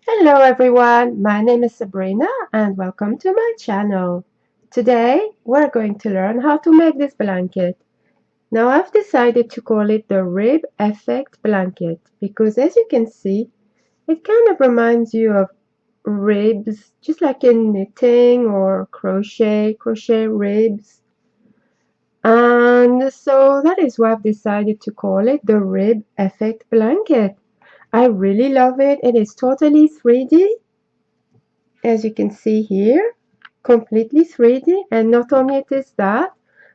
Hello everyone, my name is Sabrina and welcome to my channel. Today we're going to learn how to make this blanket. Now I've decided to call it the rib effect blanket because as you can see it kind of reminds you of ribs, just like in knitting or crochet ribs. And so that is why I've decided to call it the rib effect blanket. I really love it. It is totally 3D, as you can see here, completely 3D, and not only it is that,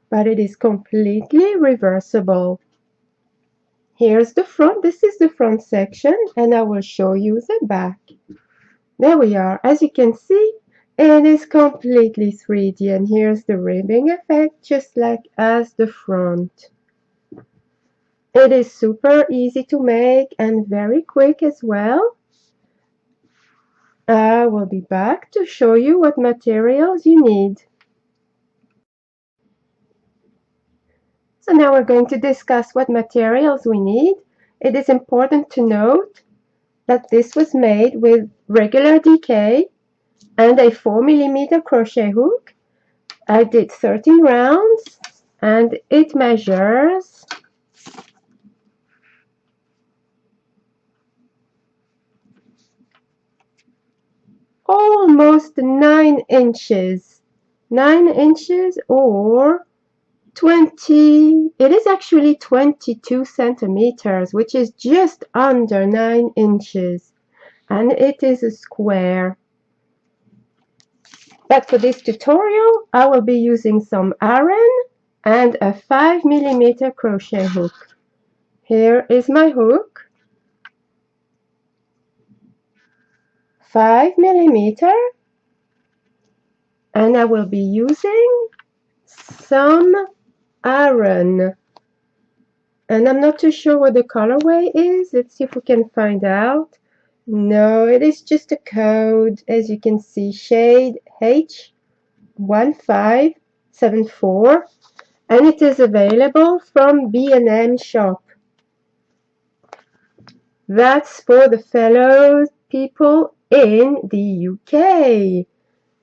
but it is completely reversible. Here's the front. This is the front section, and I will show you the back. There we are. As you can see, it is completely 3D, and here's the ribbing effect, just like as the front. It is super easy to make and very quick as well. I will be back to show you what materials you need. So now we're going to discuss what materials we need. It is important to note that this was made with regular DK and a 4mm crochet hook. I did 13 rounds and it measures almost 9 inches. 9 inches or 20, it is actually 22 centimeters, which is just under 9 inches. And it is a square. But for this tutorial, I will be using some Aran and a 5mm crochet hook. Here is my hook, 5mm, and I will be using some Aran. And I'm not too sure what the colorway is. Let's see if we can find out. No, it is just a code. As you can see, shade H1574. And it is available from B&M shop. That's for the fellow people in the UK,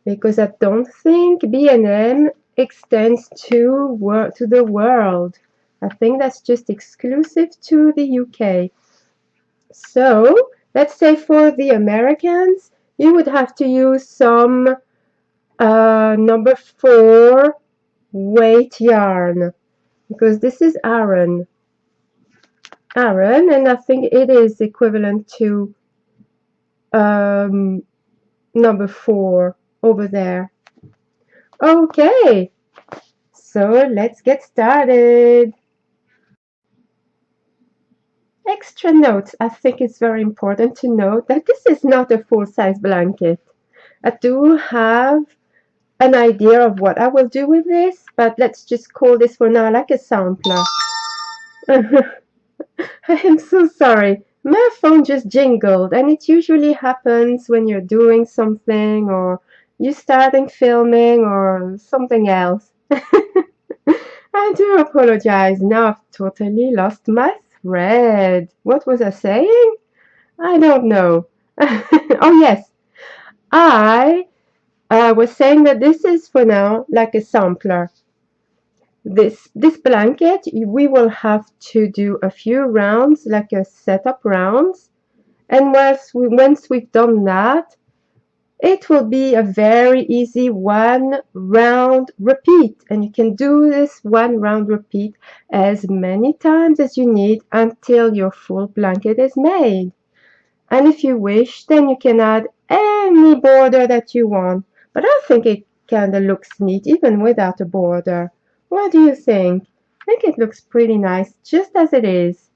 because I don't think B&M extends to the world. I think that's just exclusive to the UK. So let's say for the Americans, you would have to use some number 4 weight yarn, because this is Aran, and I think it is equivalent to number 4 over there. Okay, so let's get started. Extra notes. I think it's very important to note that this is not a full-size blanket. I do have an idea of what I will do with this, but let's just call this for now like a sampler. I am so sorry. My phone just jingled, and it usually happens when you're doing something or you're starting filming or something else. I do apologize. Now I've totally lost my thread. What was I saying? I don't know. Oh, yes. I was saying that this is for now like a sampler. This blanket, we will have to do a few rounds, like a setup rounds, and once we've done that, it will be a very easy 1 round repeat, and you can do this 1 round repeat as many times as you need until your full blanket is made. And if you wish, then you can add any border that you want, but I think it kind of looks neat even without a border. What do you think? I think it looks pretty nice just as it is.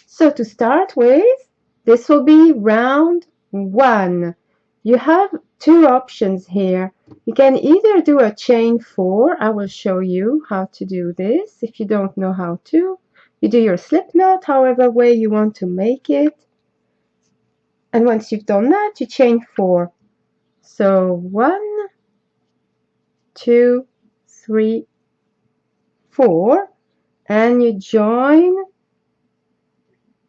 So to start with, this will be round 1. You have 2 options here. You can either do a chain 4. I will show you how to do this if you don't know how to. You do your slip knot however way you want to make it. And once you've done that, you chain 4. So 1, 2, 3, 4, and you join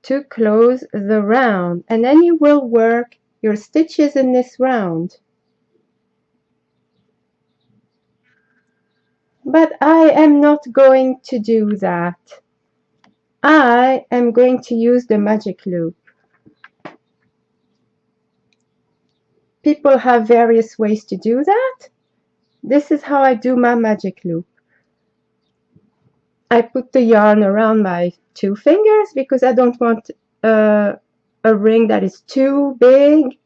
to close the round, and then you will work your stitches in this round. But I am not going to do that. I am going to use the magic loop. People have various ways to do that. This is how I do my magic loop. I put the yarn around my 2 fingers because I don't want a ring that is too big.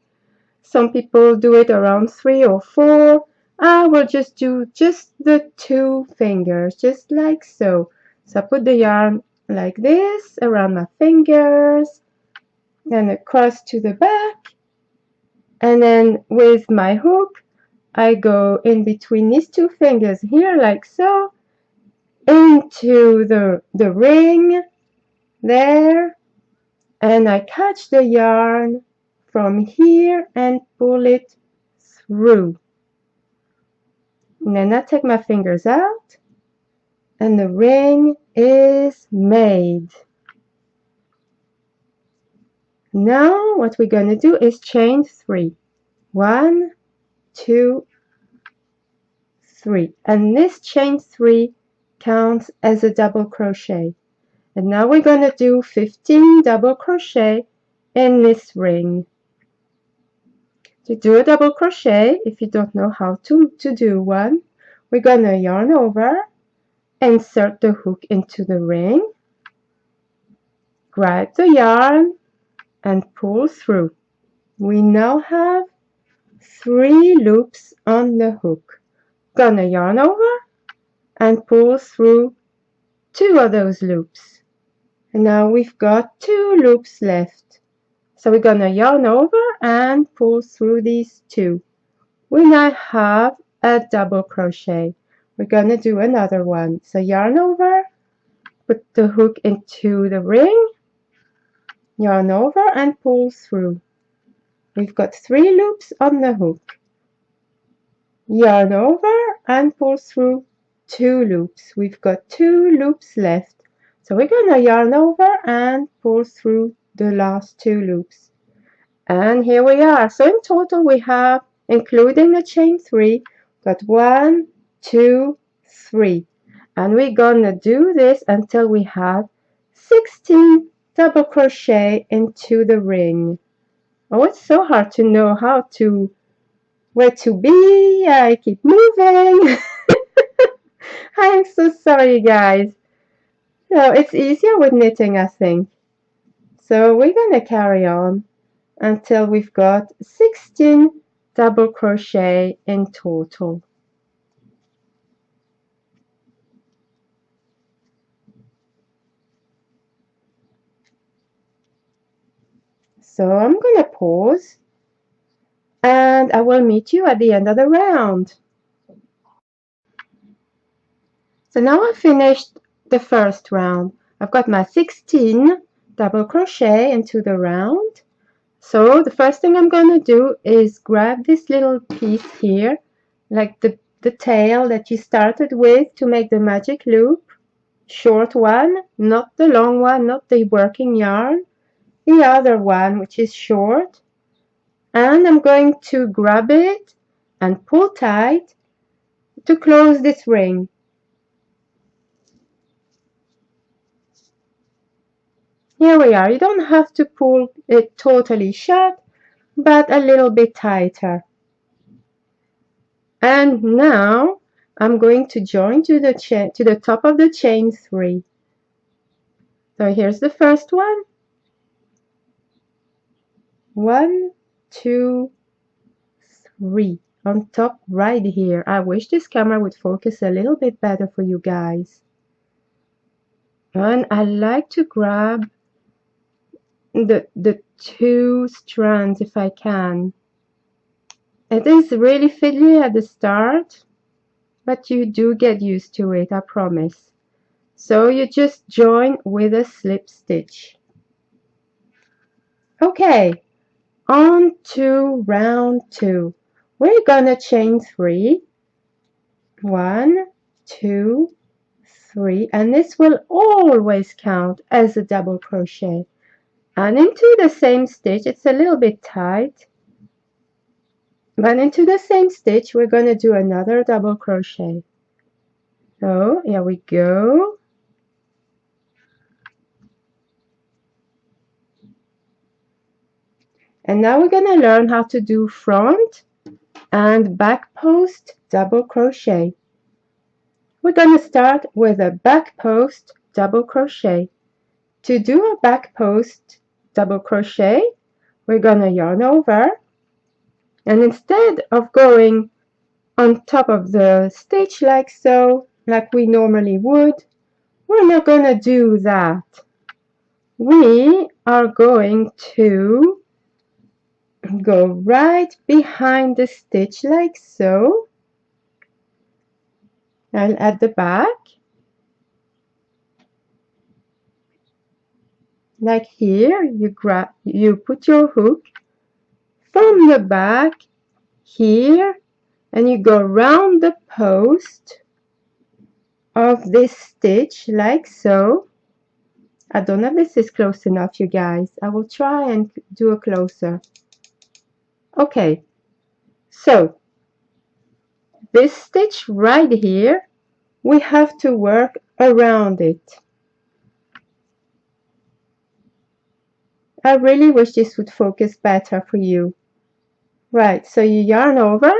Some people do it around 3 or 4. I will just do just the 2 fingers, just like so. So I put the yarn like this around my fingers, and across to the back, and then with my hook I go in between these 2 fingers here, like so, into the ring there, and I catch the yarn from here and pull it through. And then I take my fingers out, and the ring is made. Now what we're going to do is chain 3. 1, 2, 3. And this chain 3 counts as a double crochet. And now we're going to do 15 double crochet in this ring. To do a double crochet, if you don't know how to do one, we're going to yarn over, insert the hook into the ring, grab the yarn, and pull through. We now have 3 loops on the hook. Gonna yarn over and pull through 2 of those loops. And now we've got 2 loops left. So we're gonna yarn over and pull through these 2. We now have a double crochet. We're gonna do another one. So yarn over, put the hook into the ring, yarn over and pull through. We've got 3 loops on the hook. Yarn over and pull through 2 loops. We've got 2 loops left. So we're gonna yarn over and pull through the last 2 loops. And here we are. So in total we have, including the chain 3, got 1, 2, 3. And we're gonna do this until we have 16 double crochet into the ring. Oh, it's so hard to know where to be. I keep moving. I'm so sorry, guys. No, it's easier with knitting, I think. So we're gonna carry on until we've got 16 double crochet in total. So I'm gonna pause and I will meet you at the end of the round. So now I've finished the first round. I've got my 16 double crochet into the round. So the first thing I'm going to do is grab this little piece here, like the tail that you started with to make the magic loop. Short one, not the long one, not the working yarn. The other one, which is short. And I'm going to grab it and pull tight to close this ring. Here we are. You don't have to pull it totally shut, but a little bit tighter. And now I'm going to join to the top of the chain 3. So here's the first one. 1, 2, 3 on top right here. I wish this camera would focus a little bit better for you guys. And I like to grab the 2 strands if I can. It is really fiddly at the start, but you do get used to it, I promise. So you just join with a slip stitch. Okay, on to round 2. We're gonna chain 3. 1, 2, 3, and this will always count as a double crochet. And into the same stitch, it's a little bit tight, but into the same stitch we're going to do another double crochet. So here we go. And now we're going to learn how to do front and back post double crochet. We're going to start with a back post double crochet. To do a back post double crochet, we're going to yarn over, and instead of going on top of the stitch like so, like we normally would, we're not going to do that. We are going to go right behind the stitch like so, and at the back, like here, you put your hook from the back here, and you go round the post of this stitch like so. I don't know if this is close enough, you guys. I will try and do a closer. Okay, so this stitch right here, we have to work around it. I really wish this would focus better for you. Right, so you yarn over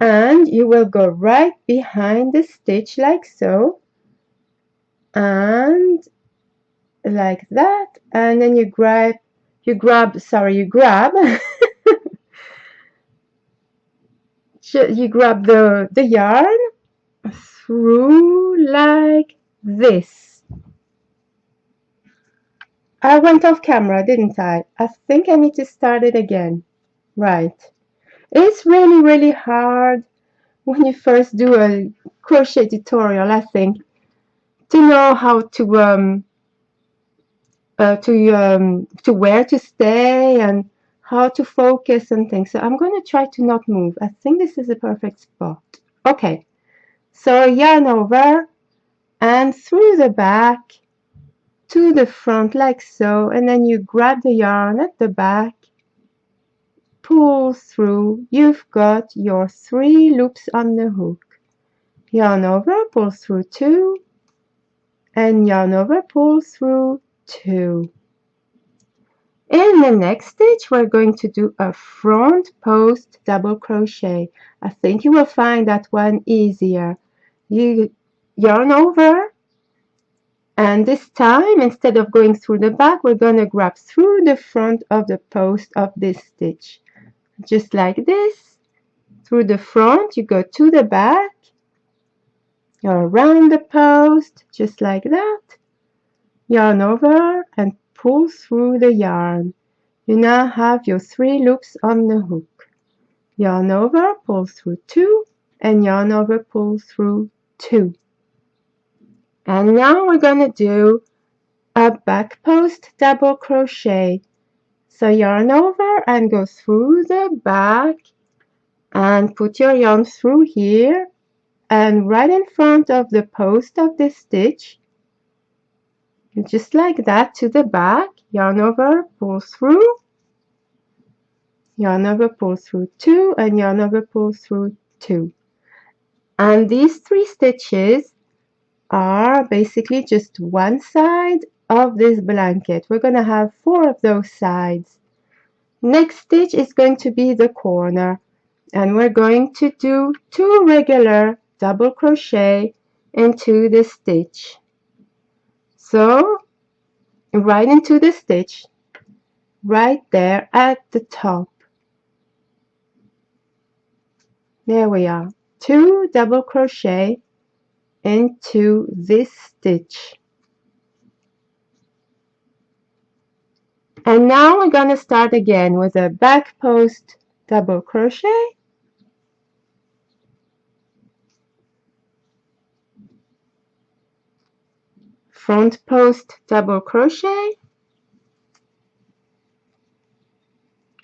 and you will go right behind the stitch like so, and like that, and then you grab you grab the yarn through like this. I went off camera, didn't I? I think I need to start it again. Right. It's really hard when you first do a crochet tutorial, I think, to know how to where to stay and how to focus and things. So I'm going to try to not move. I think this is a perfect spot. Okay, so yarn over and through the back to the front like so, and then you grab the yarn at the back, pull through. You've got your 3 loops on the hook. Yarn over, pull through 2, and yarn over, pull through 2. In the next stitch, we're going to do a front post double crochet. I think you will find that one easier. You yarn over, and this time, instead of going through the back, we're going to grab through the front of the post of this stitch. Just like this. Through the front, you go to the back, around the post, just like that. Yarn over and pull through the yarn. You now have your 3 loops on the hook. Yarn over, pull through 2, and yarn over, pull through 2. And now we're going to do a back post double crochet. So yarn over and go through the back and put your yarn through here and right in front of the post of the stitch, just like that, to the back. Yarn over, pull through, yarn over, pull through 2, and yarn over, pull through 2. And these 3 stitches are basically just one side of this blanket. We're going to have 4 of those sides. Next stitch is going to be the corner, and we're going to do 2 regular double crochet into the stitch. So right into the stitch right there at the top. There we are. 2 double crochet into this stitch. And now we're going to start again with a back post double crochet, front post double crochet,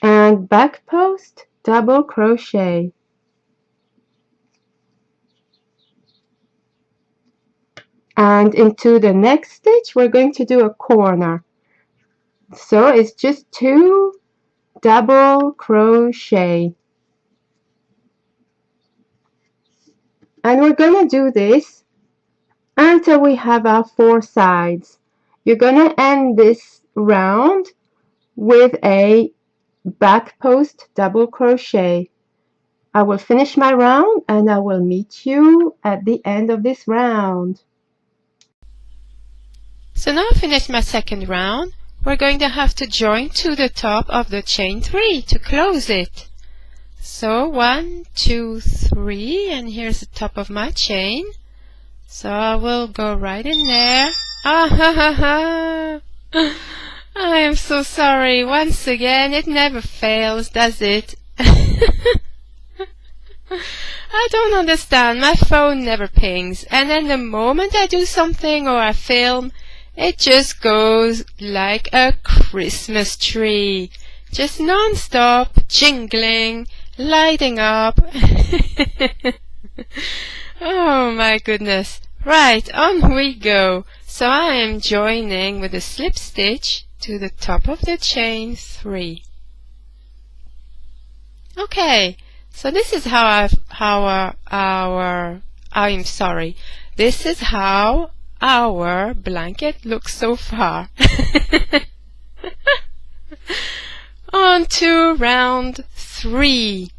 and back post double crochet. And into the next stitch we're going to do a corner. So it's just 2 double crochet. And we're gonna do this until we have our 4 sides. You're gonna end this round with a back post double crochet. I will finish my round and I will meet you at the end of this round. So now I finished my second round. We're going to have to join to the top of the chain 3 to close it. So 1, 2, 3, and here's the top of my chain. So I will go right in there. Ah ha ha ha! I am so sorry. Once again, it never fails, does it? I don't understand. My phone never pings, and then the moment I do something or I film, it just goes like a Christmas tree. Just non-stop, jingling, lighting up. Oh my goodness. Right, on we go. So I am joining with a slip stitch to the top of the chain 3. Okay, so this is this is how our blanket looks so far. On to round 3.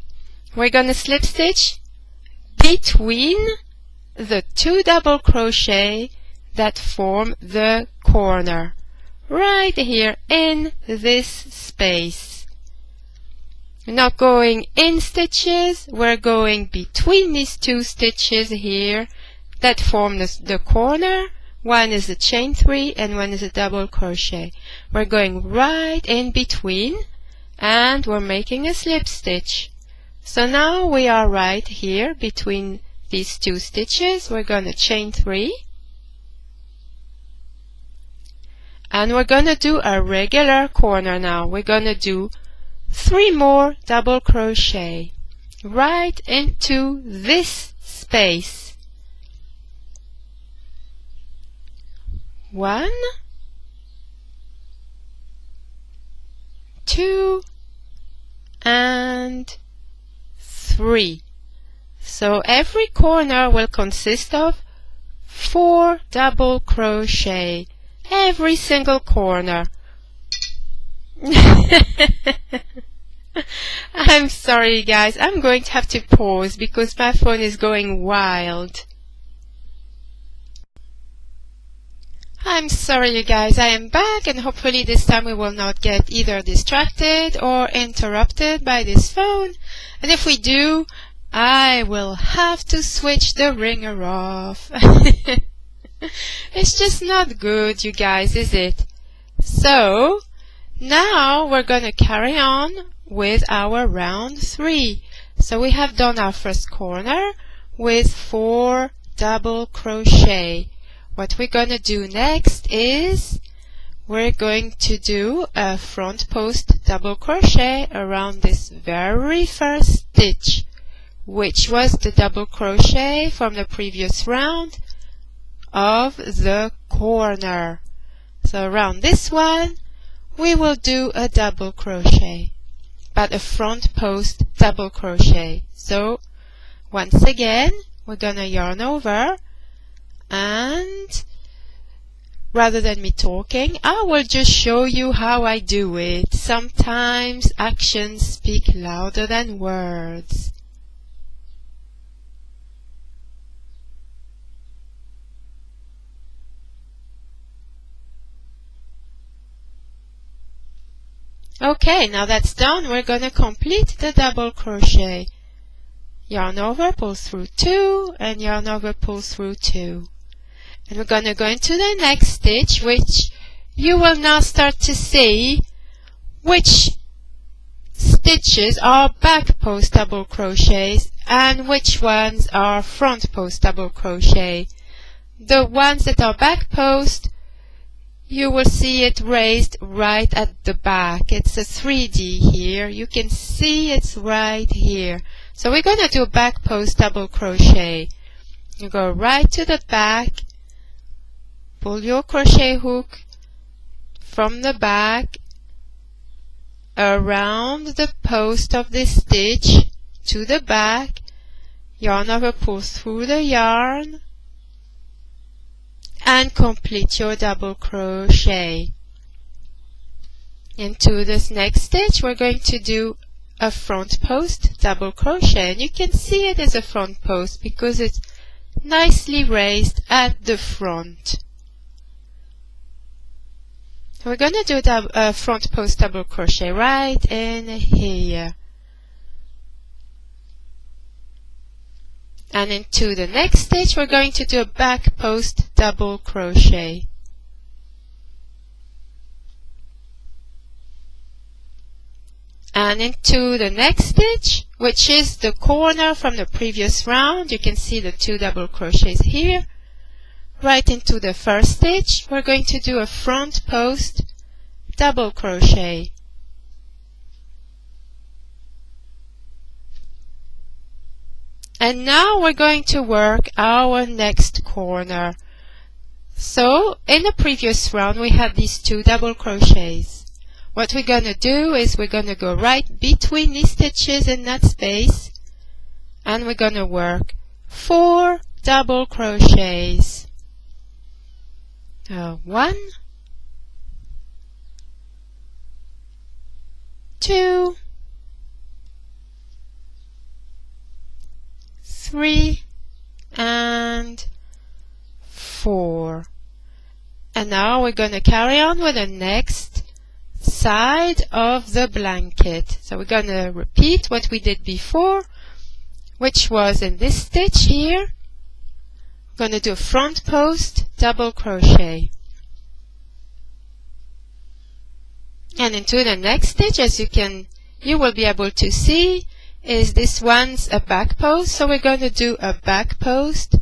We're gonna slip stitch between the 2 double crochet that form the corner, right here in this space. We're not going in stitches, we're going between these 2 stitches here that form the corner. One is a chain 3 and one is a double crochet. We're going right in between and we're making a slip stitch. So now we are right here between these 2 stitches. We're going to chain 3 and we're going to do a regular corner now. We're going to do 3 more double crochet right into this space. 1, 2, and 3. So every corner will consist of 4 double crochet, every single corner. I'm sorry guys, I'm going to have to pause because my phone is going wild. I'm sorry you guys, I am back and hopefully this time we will not get either distracted or interrupted by this phone. And if we do, I will have to switch the ringer off. It's just not good, you guys, is it? So, now we're going to carry on with our round 3. So we have done our first corner with 4 double crochet. What we're going to do next is we're going to do a front post double crochet around this very first stitch, which was the double crochet from the previous round of the corner. So around this one we will do a double crochet, but a front post double crochet. So once again we're gonna yarn over, and rather than me talking, I will just show you how I do it. Sometimes actions speak louder than words. Okay, now that's done, we're going to complete the double crochet. Yarn over, pull through 2, and yarn over, pull through 2. And we're going to go into the next stitch, which you will now start to see which stitches are back post double crochets and which ones are front post double crochet. The ones that are back post, you will see it raised right at the back. It's a 3D here. You can see it's right here. So we're going to do a back post double crochet. You go right to the back, pull your crochet hook from the back, around the post of this stitch to the back, yarn over, pull through the yarn, and complete your double crochet. Into this next stitch we're going to do a front post double crochet, and you can see it as a front post because it's nicely raised at the front. We're going to do a front post double crochet right in here. And into the next stitch we're going to do a back post double crochet. And into the next stitch, which is the corner from the previous round, you can see the 2 double crochets here. Right into the first stitch, we're going to do a front post double crochet. And now we're going to work our next corner. So in the previous round we had these 2 double crochets. What we're going to do is we're going to go right between these stitches in that space, and we're going to work 4 double crochets. 1, 2, 3, and 4. And now we're going to carry on with the next side of the blanket. So we're going to repeat what we did before, which was in this stitch here. We're going to do a front post double crochet. And into the next stitch, as you will be able to see, is this one's a back post. So we're going to do a back post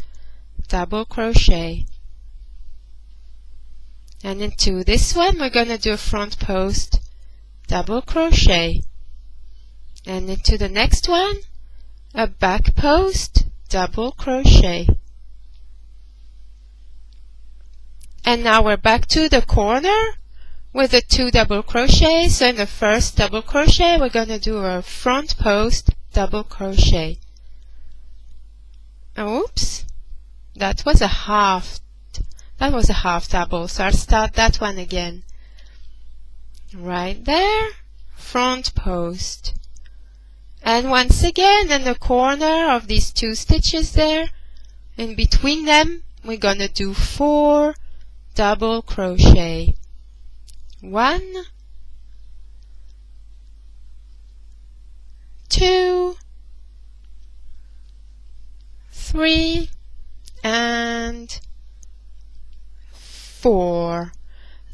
double crochet. And into this one we're going to do a front post double crochet. And into the next one, a back post double crochet. And now we're back to the corner with the 2 double crochets. So in the first double crochet we're going to do a front post double crochet. Oops, that was a half double, so I'll start that one again. Right there, front post. And once again in the corner of these 2 stitches there, in between them, we're going to do 4 double crochet. 1, 2, 3, and 4.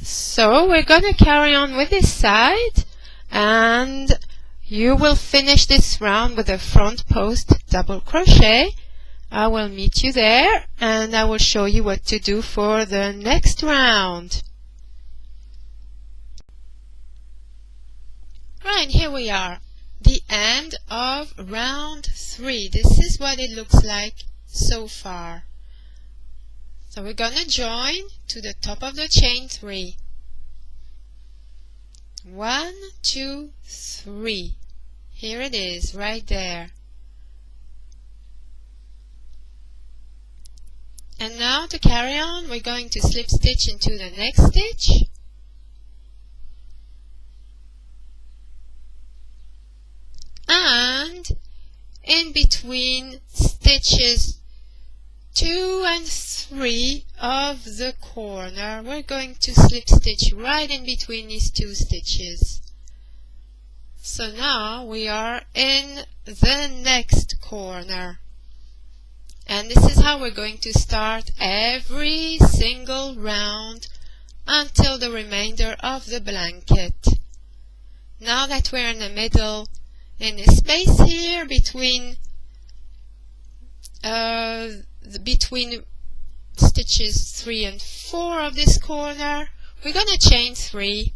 So we're going to carry on with this side, and you will finish this round with a front post double crochet. I will meet you there, and I will show you what to do for the next round. Right, here we are, the end of round 3. This is what it looks like so far. So we're going to join to the top of the chain 3. 1, 2, 3. Here it is, right there. And now to carry on, we're going to slip stitch into the next stitch. And in between stitches 2 and 3 of the corner, we're going to slip stitch right in between these 2 stitches. So now we are in the next corner. And this is how we're going to start every single round until the remainder of the blanket. Now that we're in the middle, in the space here between stitches 3 and 4 of this corner, we're going to chain 3,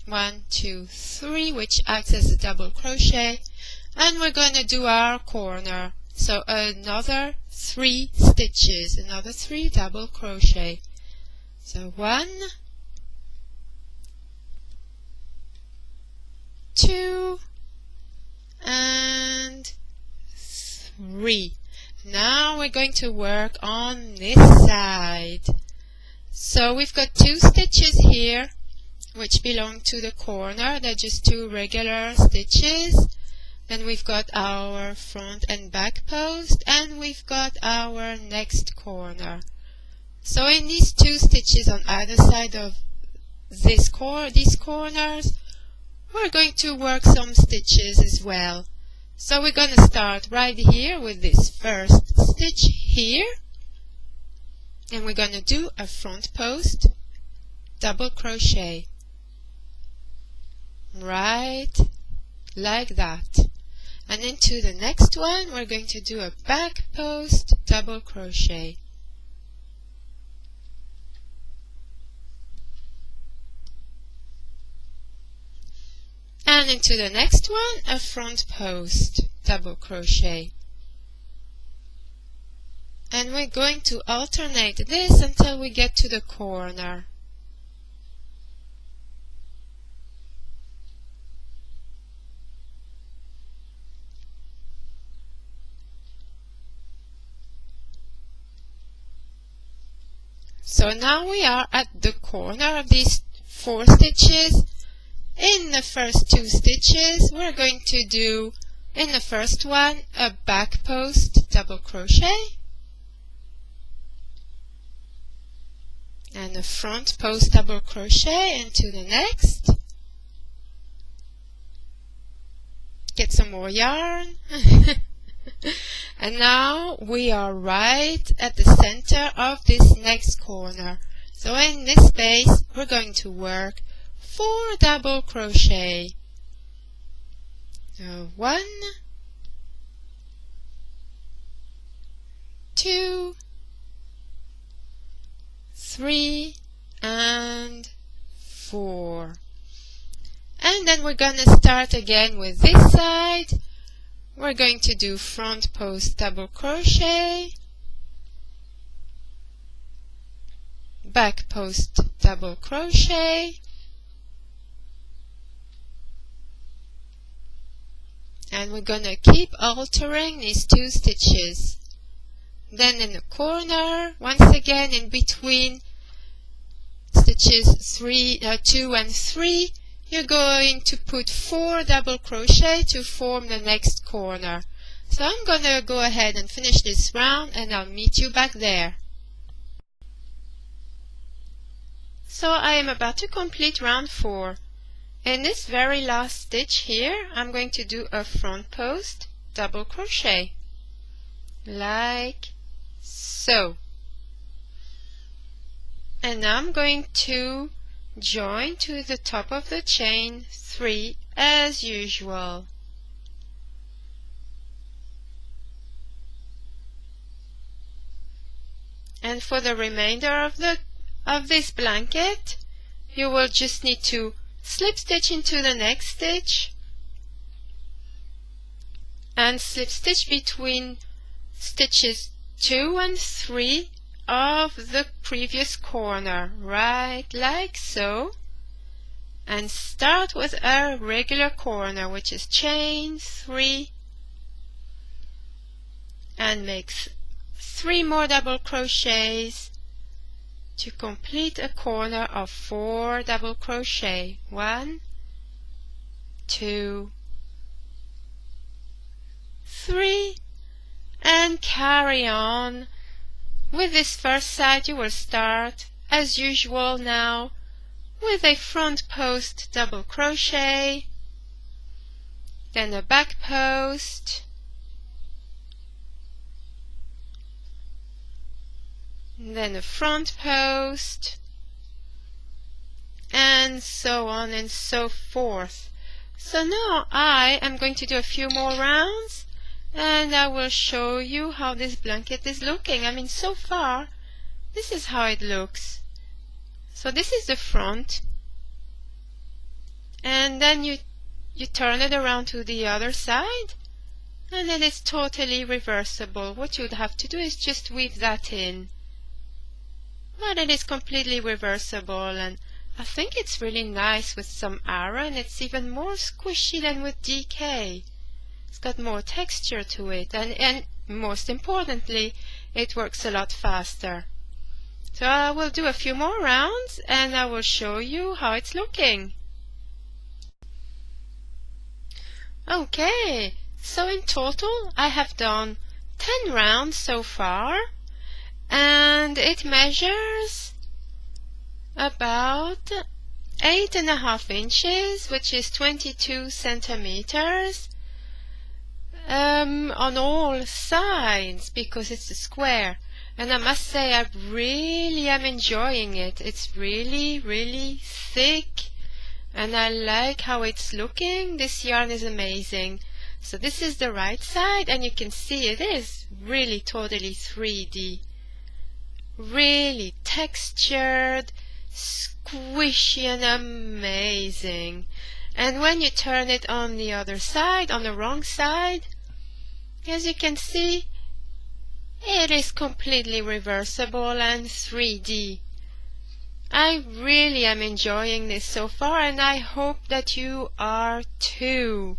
1, 2, 3, which acts as a double crochet, and we're going to do our corner. So another 3 stitches, another 3 double crochet. So 1, 2 and 3. Now we're going to work on this side. So we've got 2 stitches here which belong to the corner. They're just 2 regular stitches. Then we've got our front and back post, and we've got our next corner. So in these 2 stitches on either side of these corners, we're going to work some stitches as well. So we're going to start right here with this first stitch here, and we're going to do a front post double crochet right like that. And into the next one we're going to do a back post double crochet. And into the next one a front post double crochet. And we're going to alternate this until we get to the corner. So now we are at the corner of these 4 stitches. In the first 2 stitches we're going to do, in the first one, a back post double crochet and a front post double crochet into the next. Get some more yarn. And now we are right at the center of this next corner. So in this space we're going to work 4 double crochet. 1, 2, 3 and 4. And then we're going to start again with this side. We're going to do front post double crochet, back post double crochet, and we're going to keep altering these 2 stitches. Then in the corner, once again in between stitches 2 and 3, you're going to put 4 double crochet to form the next corner. So I'm going to go ahead and finish this round, and I'll meet you back there. So I am about to complete round 4. In this very last stitch here, I'm going to do a front post double crochet like so. And now I'm going to join to the top of the chain 3 as usual. And for the remainder of this blanket, you will just need to slip stitch into the next stitch and slip stitch between stitches 2 and 3 of the previous corner, right like so, and start with a regular corner, which is chain 3, and make 3 more double crochets to complete a corner of 4 double crochet. 1, 2, 3, and carry on. With this first side you will start as usual now with a front post double crochet, then a back post, then a front post, and so on and so forth. So now I am going to do a few more rounds, and I will show you how this blanket is looking. I mean, so far this is how it looks. So this is the front, and then you turn it around to the other side, and then it's totally reversible. What you'd have to do is just weave that in, but it is completely reversible, and I think it's really nice with some Aran. It's even more squishy than with DK. It's got more texture to it, and most importantly, it works a lot faster. So I will do a few more rounds and I will show you how it's looking. Okay, so in total I have done 10 rounds so far, and it measures about 8.5 inches, which is 22 centimeters on all sides, because it's a square. And I must say I really am enjoying it. It's really, really thick, and I like how it's looking. This yarn is amazing. So this is the right side, and you can see it is really totally 3D. Really textured, squishy and amazing. And when you turn it on the other side, on the wrong side, as you can see, it is completely reversible and 3D. I really am enjoying this so far, and I hope that you are too.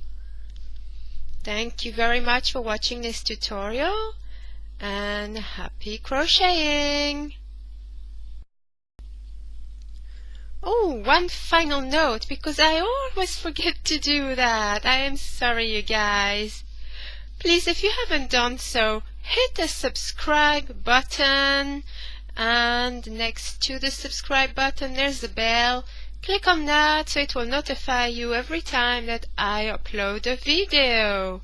Thank you very much for watching this tutorial, and happy crocheting! Oh, one final note, because I always forget to do that. I am sorry, you guys. Please, if you haven't done so, hit the subscribe button, and next to the subscribe button there's the bell. Click on that so it will notify you every time that I upload a video.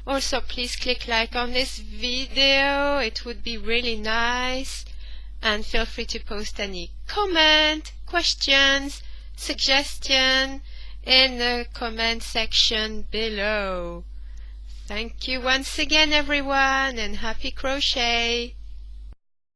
Also, please click like on this video, it would be really nice. And feel free to post any comment, questions, suggestion in the comment section below. Thank you once again, everyone, and happy crochet!